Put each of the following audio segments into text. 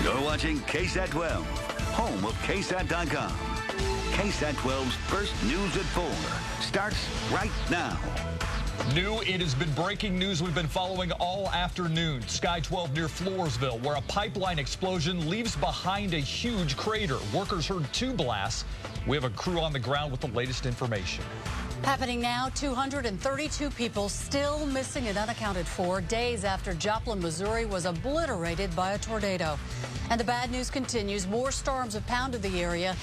You're watching KSAT 12, home of KSAT.com. KSAT 12's first news at 4 starts right now. It has been breaking news we've been following all afternoon. Sky 12 near Floresville, where a pipeline explosion leaves behind a huge crater. Workers heard 2 blasts. We have a crew on the ground with the latest information. Happening now, 232 people still missing and unaccounted for days after Joplin, Missouri was obliterated by a tornado. And the bad news continues. More storms have pounded the area,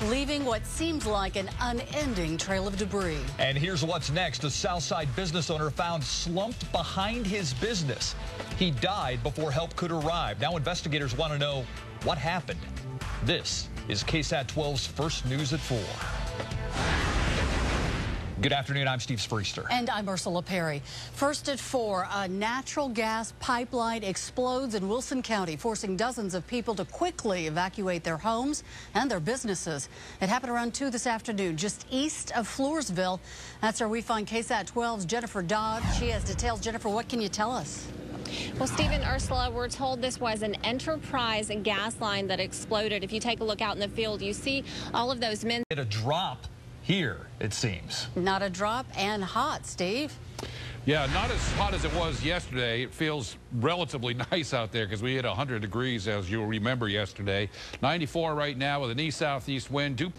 leaving what seems like an unending trail of debris. And here's what's next. A Southside business owner found slumped behind his business. He died before help could arrive. Now investigators want to know what happened. This is KSAT 12's first news at 4. Good afternoon, I'm Steve Spriester. And I'm Ursula Pari. First at 4, a natural gas pipeline explodes in Wilson County, forcing dozens of people to quickly evacuate their homes and their businesses. It happened around 2 this afternoon, just east of Floresville. That's where we find KSAT 12's Jennifer Dodd. She has details. Jennifer, what can you tell us? Well, Steve and Ursula, we're told this was an Enterprise gas line that exploded. If you take a look out in the field, you see all of those men. A drop here, it seems. Not a drop, and hot, Steve. Yeah, not as hot as it was yesterday. It feels relatively nice out there because we hit 100 degrees, as you'll remember yesterday. 94 right now with an east-southeast wind.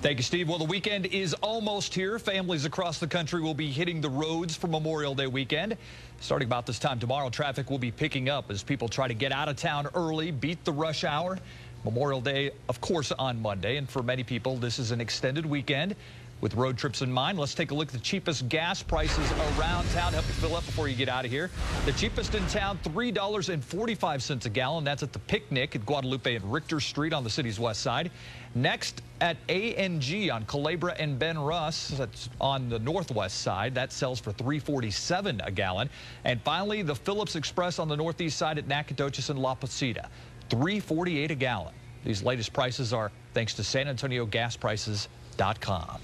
Thank you, Steve. Well, the weekend is almost here. Families across the country will be hitting the roads for Memorial Day weekend. Starting about this time tomorrow, traffic will be picking up as people try to get out of town early, beat the rush hour. Memorial Day, of course, on Monday, and for many people, this is an extended weekend. With road trips in mind, let's take a look at the cheapest gas prices around town. Help you fill up before you get out of here. The cheapest in town, $3.45 a gallon. That's at the Picnic at Guadalupe and Richter Street on the city's west side. Next, at A&G on Culebra and Ben Russ, that's on the northwest side. That sells for $3.47 a gallon. And finally, the Phillips Express on the northeast side at Nacogdoches and La Posita, $3.48 a gallon. These latest prices are thanks to SanAntonioGasPrices.com.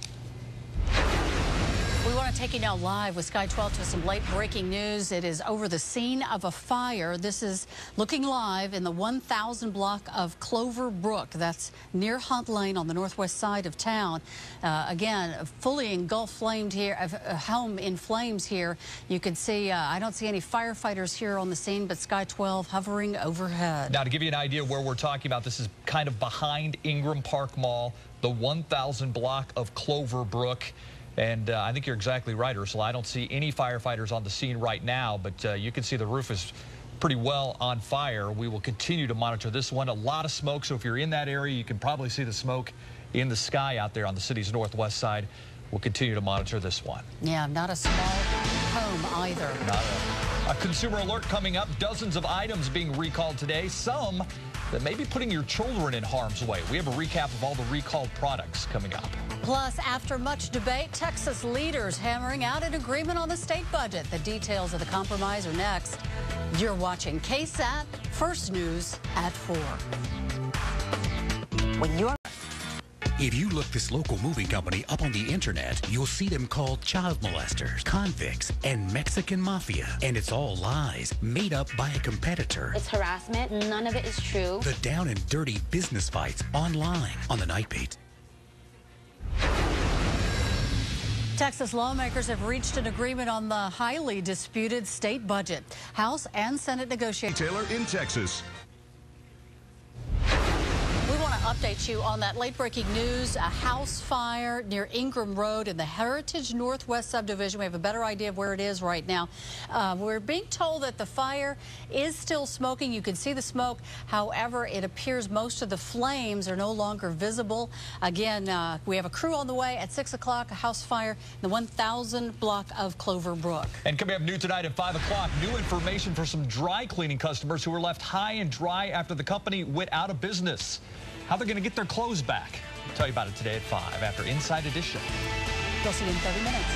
We want to take you now live with Sky 12 to some late breaking news. It is over the scene of a fire. This is looking live in the 1000 block of Clover Brook. That's near Hunt Lane on the northwest side of town. Again, fully engulfed flamed here, a home in flames here. You can see, I don't see any firefighters here on the scene, but Sky 12 hovering overhead. Now, to give you an idea of where we're talking about, this is kind of behind Ingram Park Mall, the 1000 block of Clover Brook. And I think you're exactly right, Ursula. I don't see any firefighters on the scene right now, but you can see the roof is pretty well on fire. We will continue to monitor this one. A lot of smoke, so if you're in that area, you can probably see the smoke in the sky out there on the city's northwest side. We'll continue to monitor this one. Yeah, not a small home either. Not a consumer alert coming up. Dozens of items being recalled today. Some that may be putting your children in harm's way. We have a recap of all the recalled products coming up. Plus, after much debate, Texas leaders hammering out an agreement on the state budget. The details of the compromise are next. You're watching KSAT First News at 4. If you look this local moving company up on the internet, you'll see them called child molesters, convicts, and Mexican mafia. And it's all lies made up by a competitor. It's harassment. None of it is true. The down and dirty business fights online on the Night Beat. Texas lawmakers have reached an agreement on the highly disputed state budget. House and Senate negotiators. Taylor in Texas. We want to update you on that late-breaking news, a house fire near Ingram Road in the Heritage Northwest subdivision. We have a better idea of where it is right now. We're being told that the fire is still smoking. You can see the smoke. However, it appears most of the flames are no longer visible. Again, we have a crew on the way at 6 o'clock, a house fire in the 1000 block of Clover Brook. And coming up new tonight at 5 o'clock, new information for some dry cleaning customers who were left high and dry after the company went out of business. How they're going to get their clothes back. We'll tell you about it today at 5 after Inside Edition. We'll see you in 30 minutes.